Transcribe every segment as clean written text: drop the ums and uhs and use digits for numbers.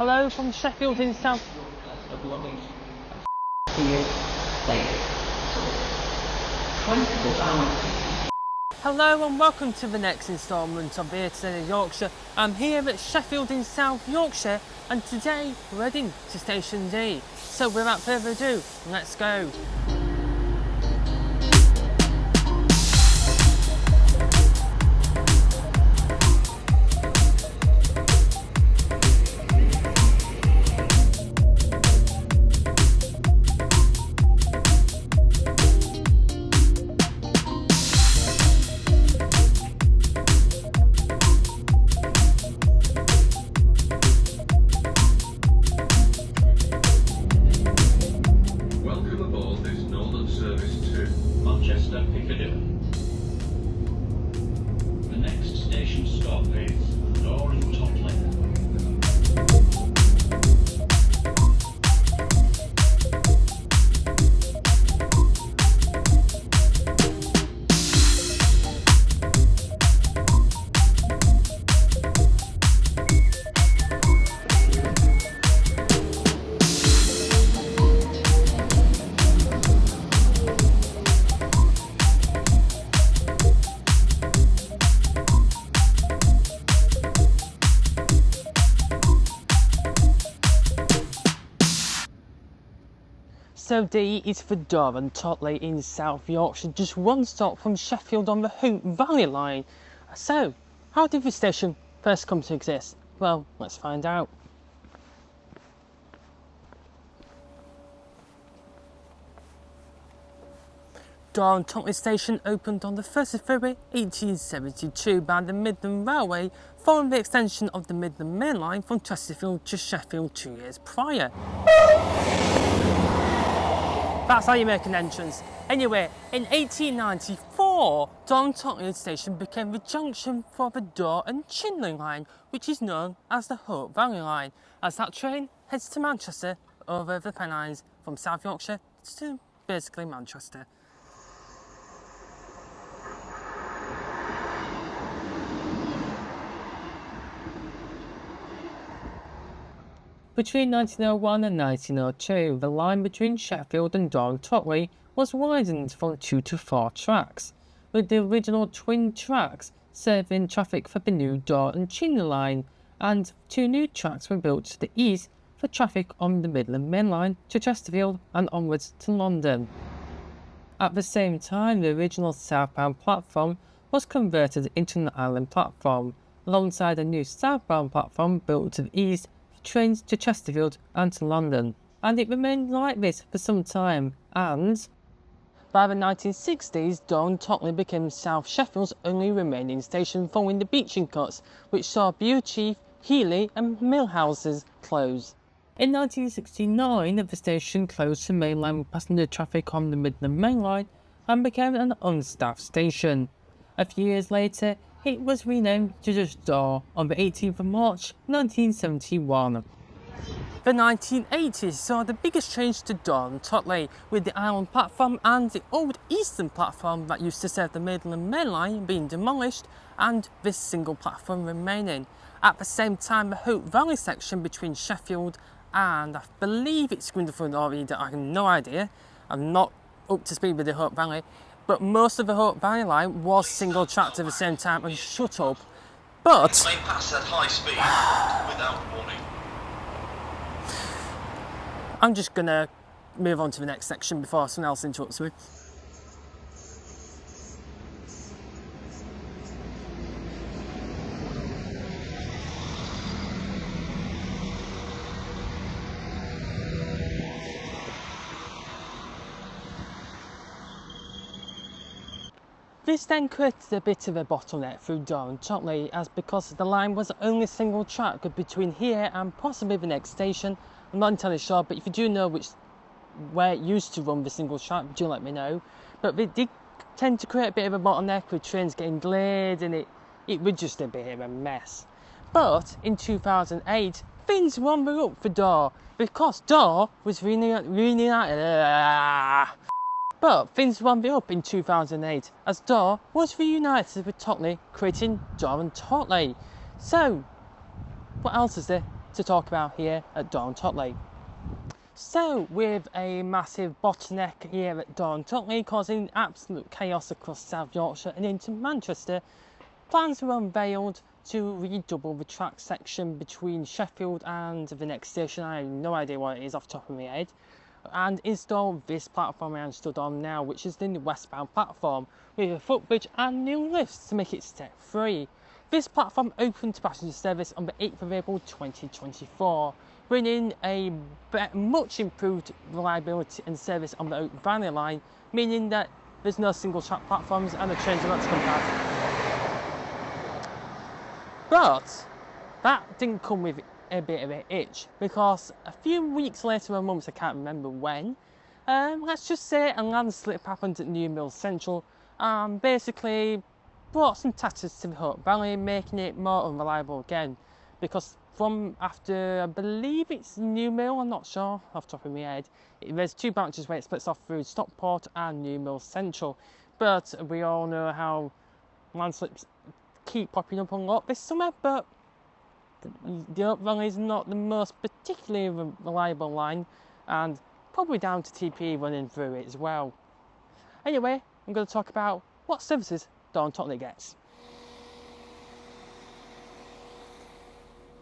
Hello from Sheffield in South. Hello and welcome to the next instalment of Here Today in Yorkshire. I'm here at Sheffield in South Yorkshire and today we're heading to Station D. So without further ado, let's go. The next station stop is bottleneck. So D is for Dor and Totley in South Yorkshire, just one stop from Sheffield on the Hope Valley line. So, how did this station first come to exist? Well, let's find out. Dor and Totley station opened on the 1st of February 1872 by the Midland Railway, following the extension of the Midland Main Line from Chesterfield to Sheffield 2 years prior. That's how you make an entrance. Anyway, in 1894, Dor and Totley station became the junction for the Dor and Chinley line, which is known as the Hope Valley line, as that train heads to Manchester over the Pennines from South Yorkshire to basically Manchester. Between 1901 and 1902, the line between Sheffield and Dor and Totley was widened from 2 to 4 tracks, with the original twin tracks serving traffic for the new Dor and Chinley line, and 2 new tracks were built to the east for traffic on the Midland Main Line to Chesterfield and onwards to London. At the same time, the original southbound platform was converted into an island platform, alongside a new southbound platform built to the east trains to Chesterfield and to London, and it remained like this for some time, and by the 1960s, Dor and Totley became South Sheffield's only remaining station following the beaching cuts, which saw Beauchief, Heeley and Millhouses close. In 1969, the station closed to mainline passenger traffic on the Midland Main Line and became an unstaffed station. A few years later, it was renamed to just Dor on the 18th of March 1971. The 1980s saw the biggest change to Dor and Totley, with the island platform and the old eastern platform that used to serve the Midland Main Line being demolished and this single platform remaining. At the same time, the Hope Valley section between Sheffield and I believe it's Swindleford or Eden, I have no idea, I'm not up to speed with the Hope Valley, but most of the Hope Valley line was single tracked at the same time, and shut up. But may pass at high speed without warning. I'm just gonna move on to the next section before someone else interrupts me. This then created a bit of a bottleneck through Dor and Totley, as because the line was only single track between here and possibly the next station. I'm not entirely sure, but if you do know where it used to run the single track, do let me know. But it did tend to create a bit of a bottleneck with trains getting delayed, and it was just a bit of a mess. But in 2008, things were on the up for Dor, because Dor was reunited. But things were on the up in 2008 as Dor was reunited with Totley, creating Dor and Totley. So, what else is there to talk about here at Dawn Totley. So, with a massive bottleneck here at Dawn Totley causing absolute chaos across South Yorkshire and into Manchester, plans were unveiled to redouble the track section between Sheffield and the next station. I have no idea what it is off the top of my head. And install this platform I'm stood on now, which is the westbound platform, with a footbridge and new lifts to make it step free. This platform opened to passenger service on the 8th of April 2024, bringing a much improved reliability and service on the Oak Valley line, meaning that there's no single track platforms and the trains are not to come past. But that didn't come with a bit of an itch, because a few weeks later or months, I can't remember when, let's just say a landslip happened at New Mills Central and basically brought some tatters to the Hope Valley, making it more unreliable again. Because from after, I believe it's New Mill, I'm not sure off the top of my head, there's two branches where it splits off through Stockport and New Mills Central. But we all know how landslips keep popping up a lot this summer, but the Oak Valley is not the most particularly reliable line, and probably down to TPE running through it as well. Anyway, I'm going to talk about what services Dawn Totley gets.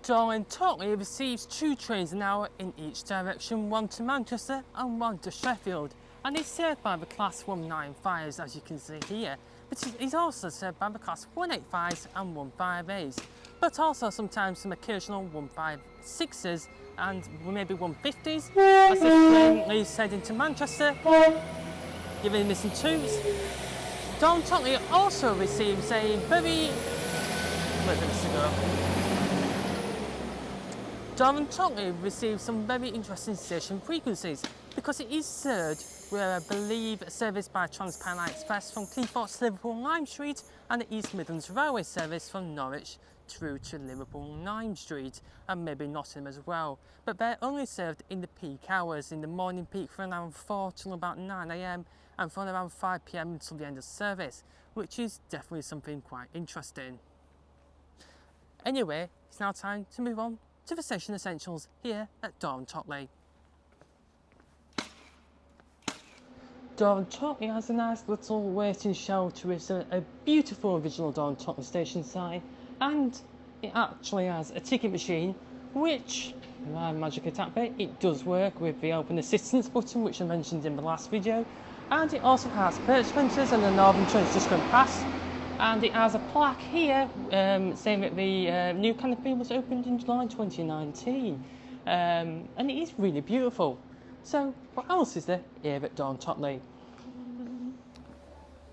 Dawn Totley receives 2 trains an hour in each direction, one to Manchester and one to Sheffield, and is served by the Class 195s, as you can see here, but it is also served by the Class 185s and 158s, but also sometimes some occasional 156s and maybe 150s, as the train leaves heading to Manchester, giving missing 2s. Dawn Totley also receives a very... where did this go? Dawn Totley receives some very interesting station frequencies, because it is served where I believe serviced by Transpennine Express from Cleethorpes to Liverpool Lime Street, and the East Midlands Railway service from Norwich through to Liverpool Lime Street and maybe Nottingham as well. But they're only served in the peak hours, in the morning peak from around 4 till about 9 AM and from around 5 PM until the end of service, which is definitely something quite interesting. Anyway, it's now time to move on to the station essentials here at Dawn Totley. Dawn Totley has a nice little waiting shelter with a beautiful original Dawn Totley station sign, and it actually has a ticket machine, which, my magic attack bit, it does work with the open assistance button, which I mentioned in the last video, and it also has purchasers and the northern trains just going past, and it has a plaque here saying that the new canopy was opened in July 2019, and it is really beautiful. So what else is there here at Dawn Totley?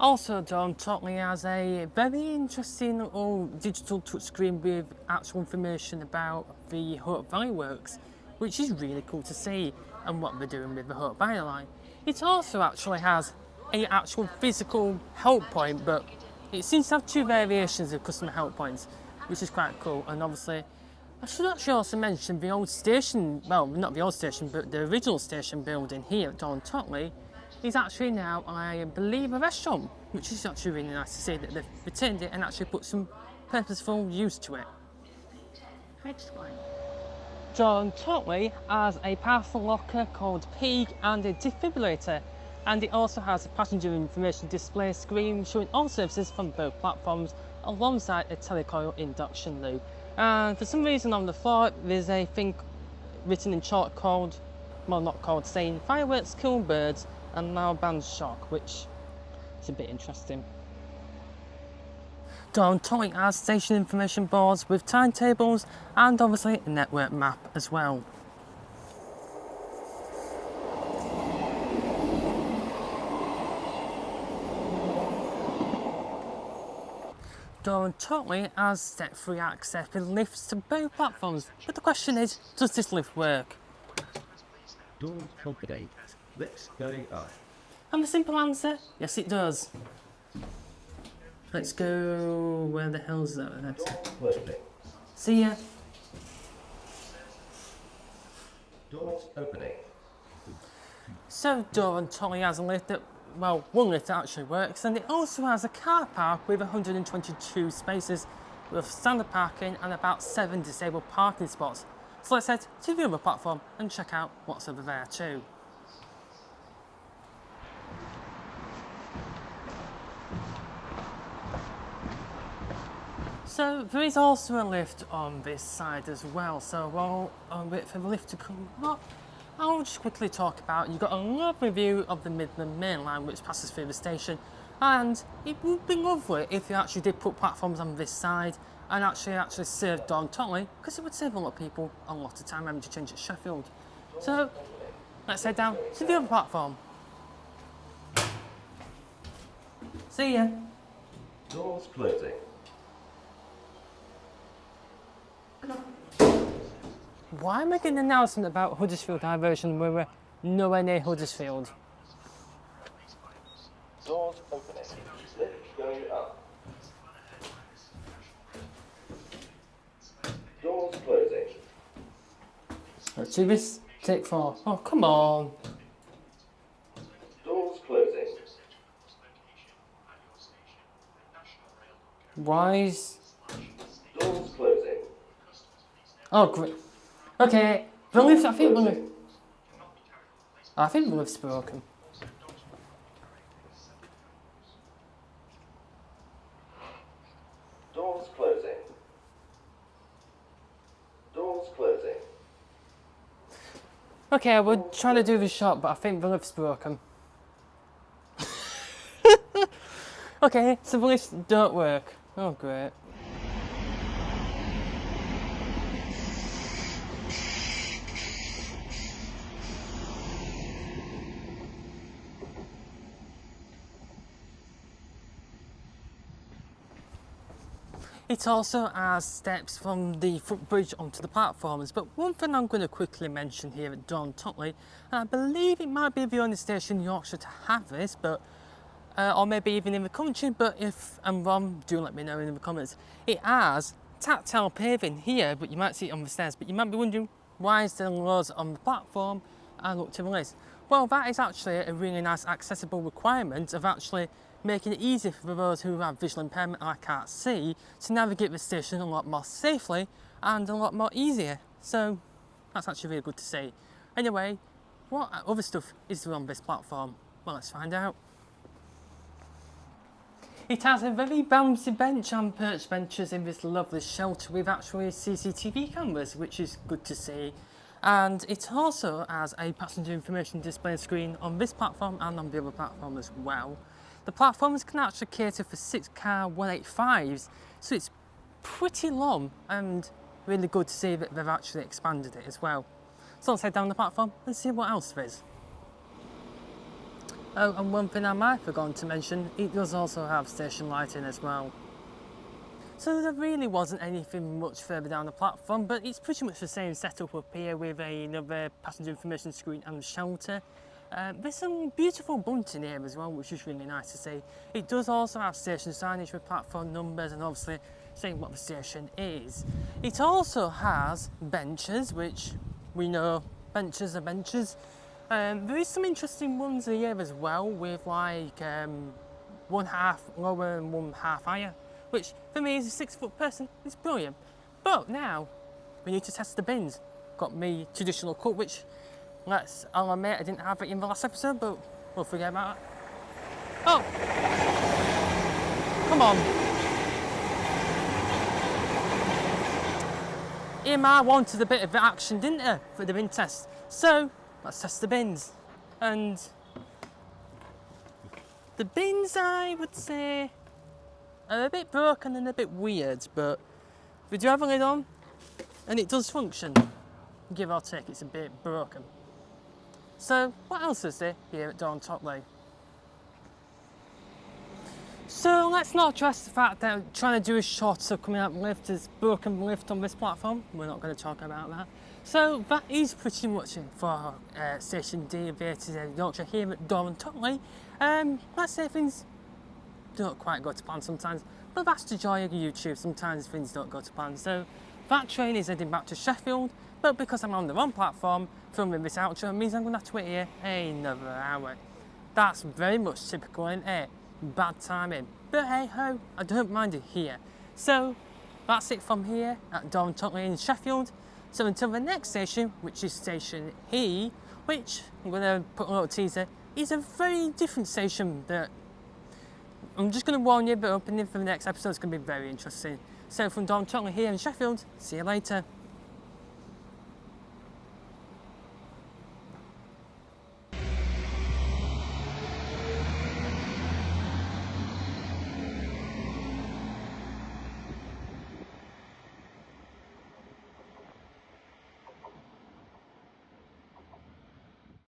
Also, Dawn Totley has a very interesting little digital touchscreen with actual information about the Hope Valley works, which is really cool to see, and what they're doing with the Hope Valley line. It also actually has an actual physical help point, but it seems to have 2 variations of customer help points, which is quite cool. And obviously, I should actually also mention the old station, well, not the old station, but the original station building here at Dawn Totley is actually now, I believe, a restaurant, which is actually really nice to see that they've retained it and actually put some purposeful use to it. Dawn Totley has a parcel locker called Pig and a defibrillator, and it also has a passenger information display screen showing all services from both platforms alongside a telecoil induction loop. And for some reason on the floor there's a thing written in chalk called, well not called, saying fireworks kill birds and now bans shock, which is a bit interesting. Dawn Totley has station information boards with timetables and obviously a network map as well. Dawn Totley has step-free access with lifts to both platforms, but the question is, does this lift work? Dawn Totley, let's go up. And the simple answer, yes it does. Let's go, where the hell's that? Perfect. See ya. Doors opening. So Dawn Totley has a lift that, well, one lift that actually works, and it also has a car park with 122 spaces with standard parking and about 7 disabled parking spots. So let's head to the other platform and check out what's over there too. So there is also a lift on this side as well, so while I'm waiting for the lift to come up, I'll just quickly talk about, you've got a lovely view of the Midland Main Line which passes through the station, and it would be lovely if you actually did put platforms on this side and actually served Dawn Totley, because it would save a lot of people a lot of time having to change at Sheffield. So let's head down to the other platform. See ya. Doors closing. Why am I getting an announcement about Huddersfield diversion when we're nowhere near Huddersfield? Doors opening. Lift going up. Doors closing. Let's do this. Take 4. Oh, come on. Doors closing. Why is... Doors closing. Oh, great. Okay, the lift, I think the lift's broken. Doors closing. Doors closing. Okay, we're trying to do the shot, but I think the lift's broken. Okay, so the lifts don't work. Oh, great. It also has steps from the footbridge onto the platforms, but one thing I'm going to quickly mention here at Dawn Totley, and I believe it might be the only station in Yorkshire to have this, but or maybe even in the country, but if I'm wrong, do let me know in the comments. It has tactile paving here, but you might see it on the stairs, but you might be wondering, why is there loads on the platform and up to the list? Well, that is actually a really nice accessible requirement of actually making it easy for those who have visual impairment and can't see to navigate the station a lot more safely and a lot more easier. So that's actually really good to see. Anyway, what other stuff is there on this platform? Well, let's find out. It has a very bouncy bench and perch benches in this lovely shelter with actually CCTV cameras, which is good to see. And it also has a passenger information display screen on this platform and on the other platform as well. The platforms can actually cater for 6-car 185s, so it's pretty long and really good to see that they've actually expanded it as well. So let's head down the platform and see what else there is. Oh, and one thing I might have forgotten to mention, it does also have station lighting as well. So there really wasn't anything much further down the platform, but it's pretty much the same setup up here with another passenger information screen and shelter. There's some beautiful bunting here as well, which is really nice to see. It does also have station signage with platform numbers and obviously saying what the station is. It also has benches, which we know benches are benches. There is some interesting ones here as well with like 1/2 lower and 1/2 higher, which for me as a 6-foot person is brilliant. But now we need to test the bins. Got me traditional cut, which I'll admit I didn't have it in the last episode, but we'll forget about it. Oh! Come on. EMR wanted a bit of action, didn't it, for the bin test? So, let's test the bins. And the bins, I would say, are a bit broken and a bit weird, but we do have a lid on, and it does function. Give or take, it's a bit broken. So, what else is there here at Dawn Totley? So, let's not address the fact that trying to do a shot of coming out the lift is broken the lift on this platform. We're not going to talk about that. So, that is pretty much it for Station D of Yorkshire here at Dawn Totley. Let's say things don't quite go to plan sometimes, but that's the joy of YouTube. Sometimes things don't go to plan. So, that train is heading back to Sheffield, but because I'm on the wrong platform, filming this outro means I'm going to have to wait here another hour. That's very much typical, isn't it? Bad timing. But hey ho, I don't mind it here. So, that's it from here at Dawn Totley in Sheffield. So until the next station, which is Station E, which I'm going to put a little teaser, is a very different station that I'm just going to warn you, but opening for the next episode is going to be very interesting. So from Don Tottenham here in Sheffield, see you later.